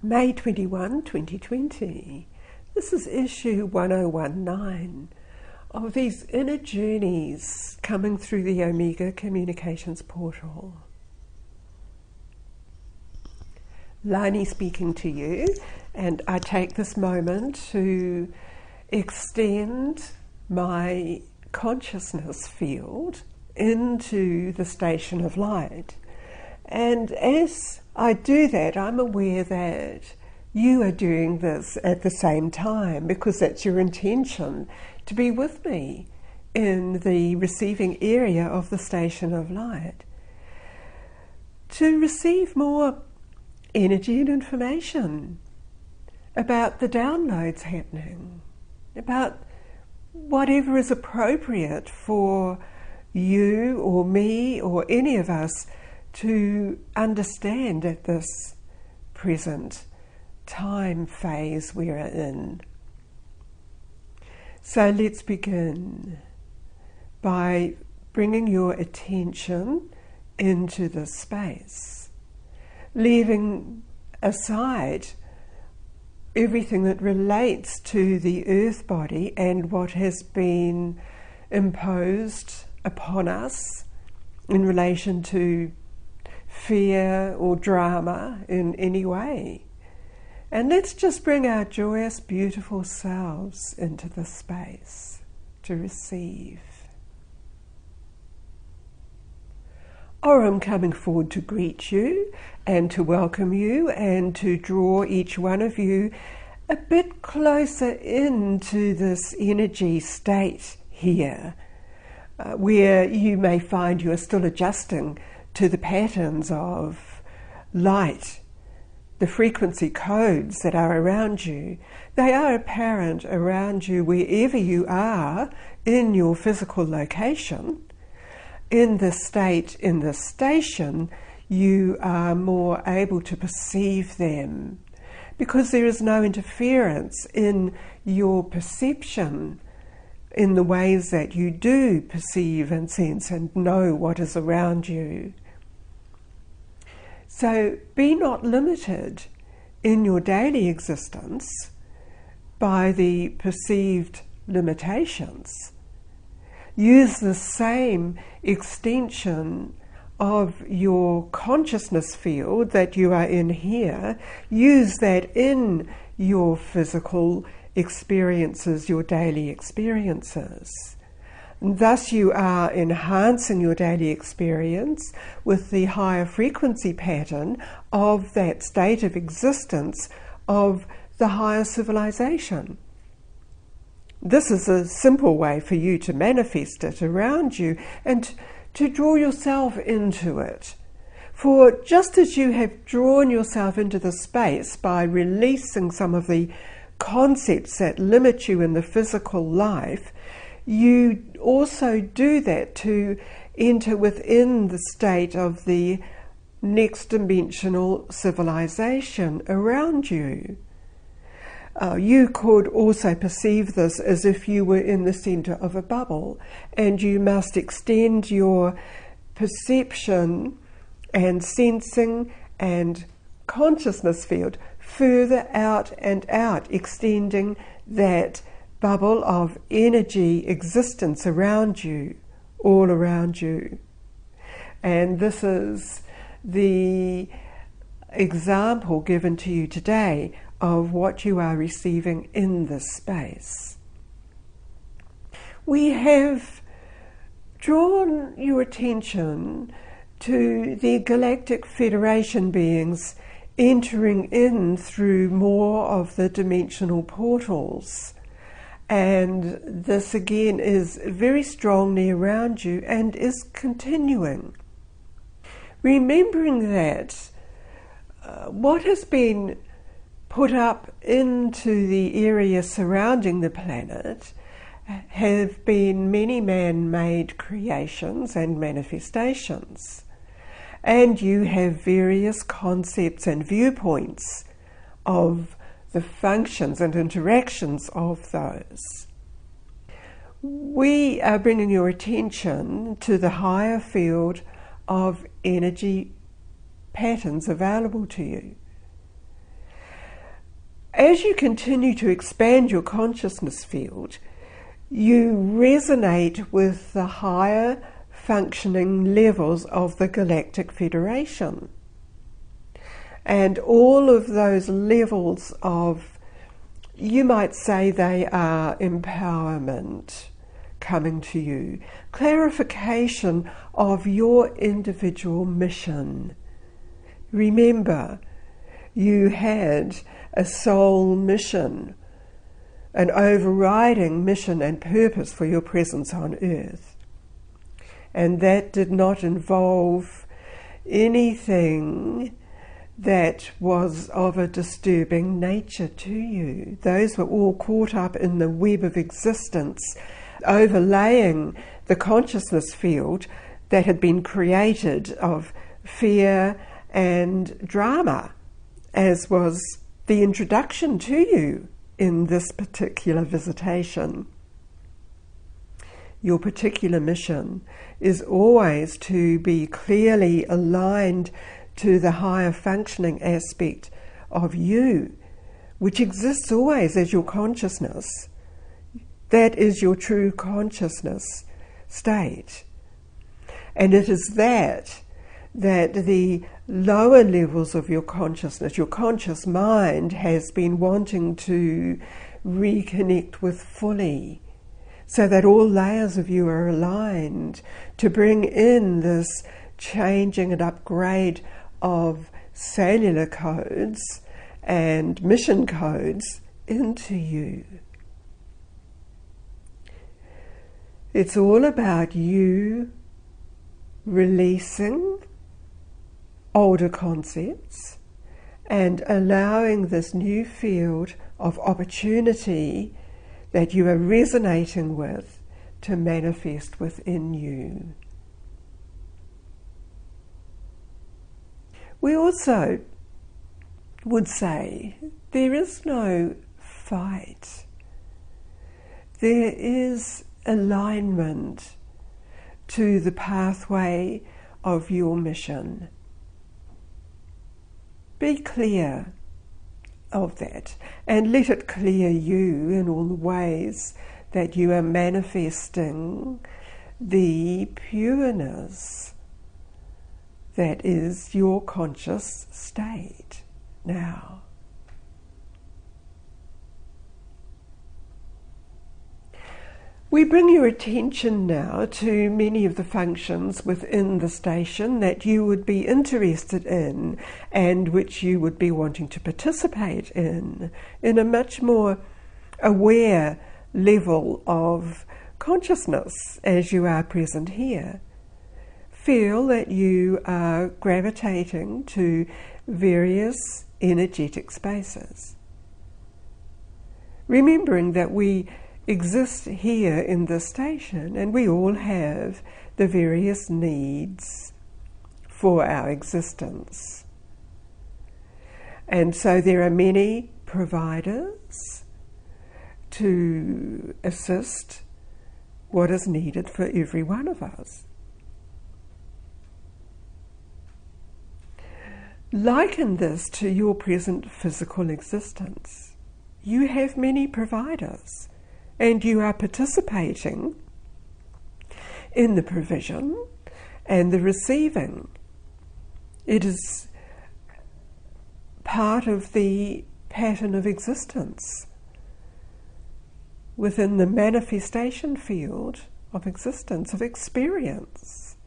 May 21, 2020. This is issue 1019 of these inner journeys coming through the Omega Communications portal. Lani speaking to you, and I take this moment to extend my consciousness field into the station of light. And as I do that, I'm aware that you are doing this at the same time, because that's your intention, to be with me in the receiving area of the station of light, to receive more energy and information about the downloads happening, about whatever is appropriate for you or me or any of us to understand at this present time phase we are in. So let's begin by bringing your attention into this space, leaving aside everything that relates to the earth body and what has been imposed upon us in relation to fear or drama in any way. And let's just bring our joyous, beautiful selves into the space to receive. Or I'm coming forward to greet you and to welcome you and to draw each one of you a bit closer into this energy state here, where you may find you are still adjusting to the patterns of light, the frequency codes that are around you. They are apparent around you wherever you are in your physical location. In this state, in this station, you are more able to perceive them because there is no interference in your perception in the ways that you do perceive and sense and know what is around you. So be not limited in your daily existence by the perceived limitations. Use the same extension of your consciousness field that you are in here. Use that in your physical experiences, your daily experiences. And thus you are enhancing your daily experience with the higher frequency pattern of that state of existence of the higher civilization. This is a simple way for you to manifest it around you and to draw yourself into it. For just as you have drawn yourself into the space by releasing some of the concepts that limit you in the physical life, you also do that to enter within the state of the next dimensional civilization around you. You could also perceive this as if you were in the center of a bubble, and you must extend your perception and sensing and consciousness field further out and out, extending that bubble of energy existence around you, all around you. And this is the example given to you today of what you are receiving in this space. We have drawn your attention to the Galactic Federation beings entering in through more of the dimensional portals. And this again is very strongly around you and is continuing. Remembering that what has been put up into the area surrounding the planet have been many man-made creations and manifestations. And you have various concepts and viewpoints of the functions and interactions of those. We are bringing your attention to the higher field of energy patterns available to you. as you continue to expand your consciousness field, you resonate with the higher functioning levels of the Galactic Federation. And all of those levels of, you might say they are empowerment coming to you, clarification of your individual mission. Remember, you had a soul mission, an overriding mission and purpose for your presence on earth. And that did not involve anything that was of a disturbing nature to you. Those were all caught up in the web of existence, overlaying the consciousness field that had been created of fear and drama, as was the introduction to you in this particular visitation. Your particular mission is always to be clearly aligned to the higher functioning aspect of you, which exists always as your consciousness. That is your true consciousness state. And it is that the lower levels of your consciousness, your conscious mind, has been wanting to reconnect with fully, so that all layers of you are aligned to bring in this changing and upgrade of cellular codes and mission codes into you. It's all about you releasing older concepts and allowing this new field of opportunity that you are resonating with to manifest within you. We also would say there is no fight. There is alignment to the pathway of your mission. Be clear of that and let it clear you in all the ways that you are manifesting the pureness that is your conscious state now. We bring your attention now to many of the functions within the station that you would be interested in and which you would be wanting to participate in a much more aware level of consciousness as you are present here. Feel that you are gravitating to various energetic spaces. Remembering that we exist here in this station and we all have the various needs for our existence. And so there are many providers to assist what is needed for every one of us. Liken this to your present physical existence. You have many providers, and you are participating in the provision and the receiving. It is part of the pattern of existence within the manifestation field of existence, of experience.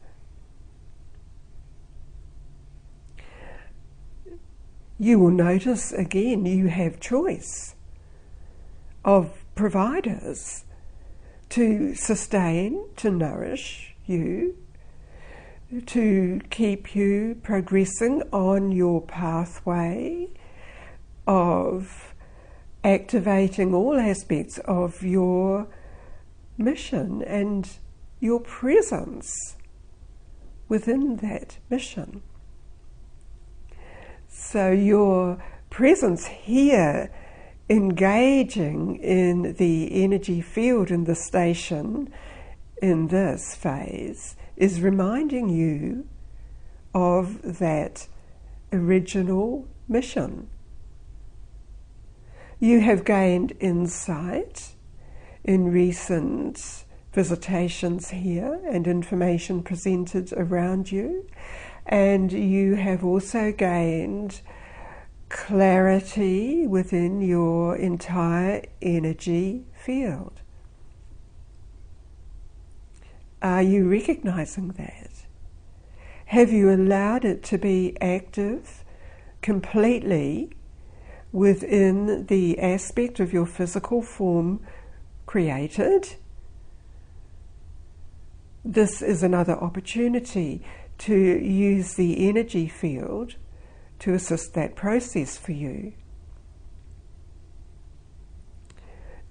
You will notice again you have choice of providers to sustain, to nourish you, to keep you progressing on your pathway of activating all aspects of your mission and your presence within that mission. So your presence here, engaging in the energy field in the station in this phase, is reminding you of that original mission. You have gained insight in recent visitations here and information presented around you, and you have also gained clarity within your entire energy field. Are you recognizing that? Have you allowed it to be active completely within the aspect of your physical form created? This is another opportunity to use the energy field to assist that process for you.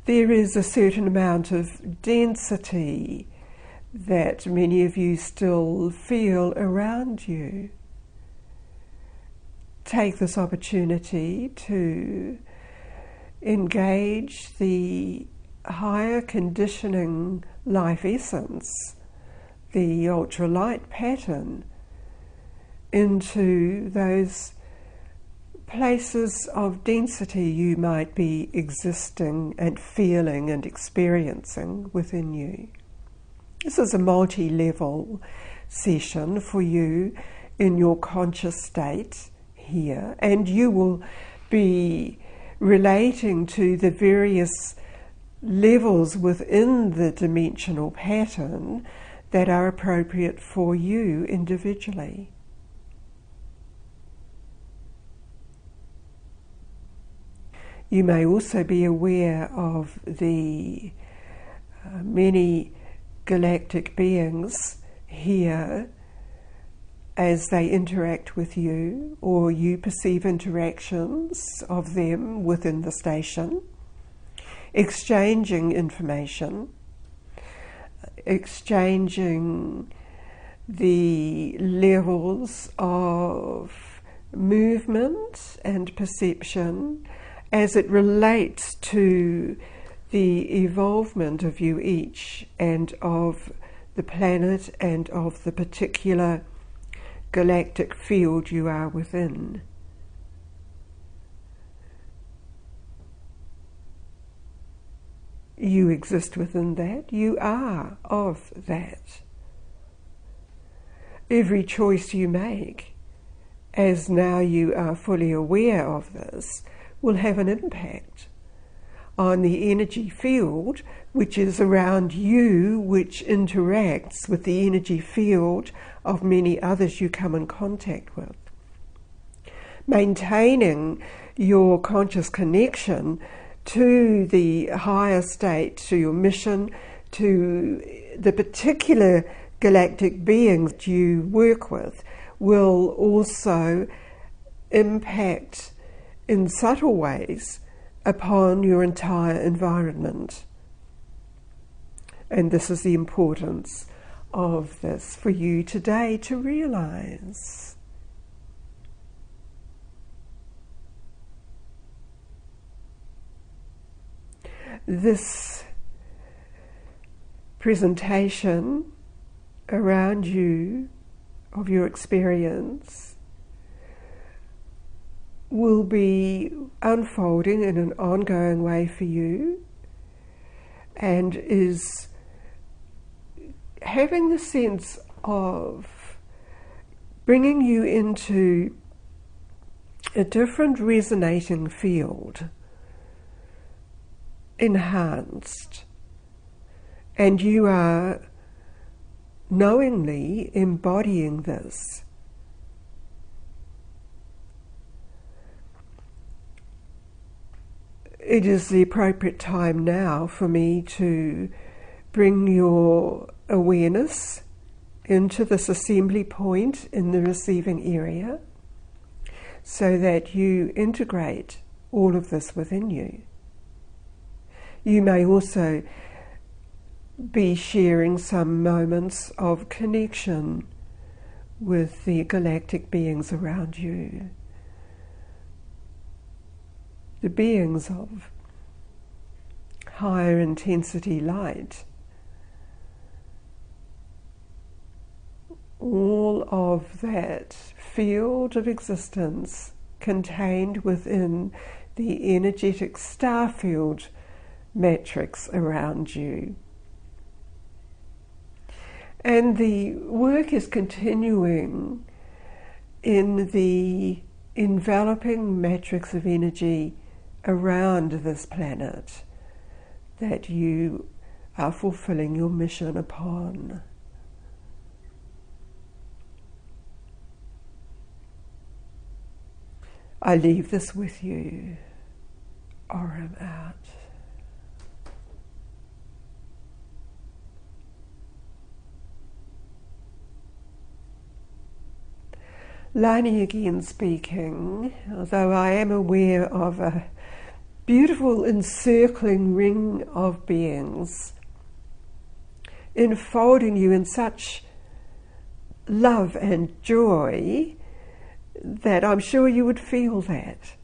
There is a certain amount of density that many of you still feel around you. Take this opportunity to engage the higher conditioning life essence, the ultralight pattern, into those places of density you might be existing and feeling and experiencing within you. This is a multi-level session for you in your conscious state here, and you will be relating to the various levels within the dimensional pattern that are appropriate for you individually. You may also be aware of the many galactic beings here as they interact with you, or you perceive interactions of them within the station, exchanging information, exchanging the levels of movement and perception as it relates to the evolvement of you each and of the planet and of the particular galactic field you are within. You exist within that. You are of that. Every choice you make, as now you are fully aware of this, will have an impact on the energy field which is around you, which interacts with the energy field of many others you come in contact with. Maintaining your conscious connection to the higher state, to your mission, to the particular galactic beings you work with, will also impact in subtle ways upon your entire environment. And this is the importance of this for you today to realize. This presentation around you of your experience will be unfolding in an ongoing way for you, and is having the sense of bringing you into a different resonating field, enhanced, and you are knowingly embodying this. It is the appropriate time now for me to bring your awareness into this assembly point in the receiving area so that you integrate all of this within you. You may also be sharing some moments of connection with the galactic beings around you. The beings of higher intensity light. All of that field of existence contained within the energetic star field matrix around you. And the work is continuing in the enveloping matrix of energy around this planet that you are fulfilling your mission upon. I leave this with you. Aurum out. Lani again speaking, although I am aware of a beautiful encircling ring of beings enfolding you in such love and joy that I'm sure you would feel that.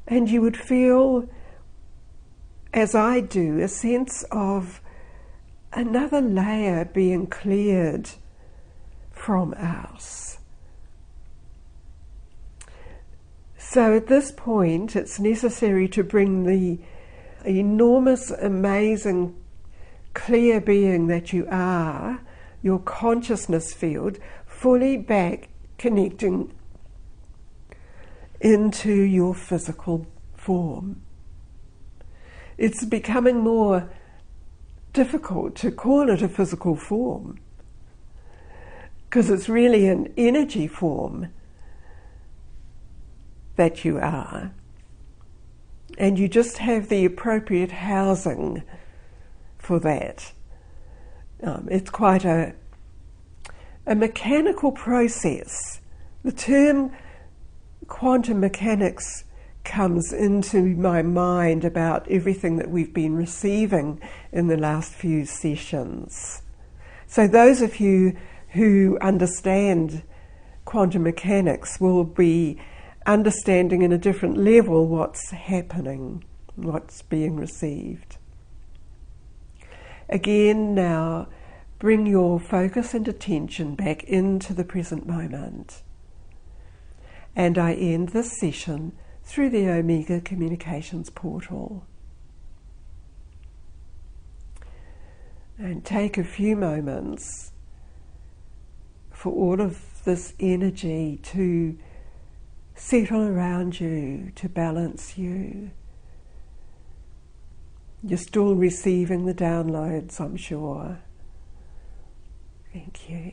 And you would feel, as I do, a sense of another layer being cleared from us. So at this point, it's necessary to bring the enormous, amazing, clear being that you are, your consciousness field, fully back, connecting into your physical form. It's becoming more difficult to call it a physical form because it's really an energy form that you are, and you just have the appropriate housing for that. It's quite a mechanical process. The term quantum mechanics comes into my mind about everything that we've been receiving in the last few sessions. So those of you who understand quantum mechanics will be understanding in a different level what's happening, what's being received. Again, now bring your focus and attention back into the present moment. And I end this session through the Omega Communications portal. And take a few moments for all of this energy to settle around you, to balance you. You're still receiving the downloads, I'm sure. Thank you.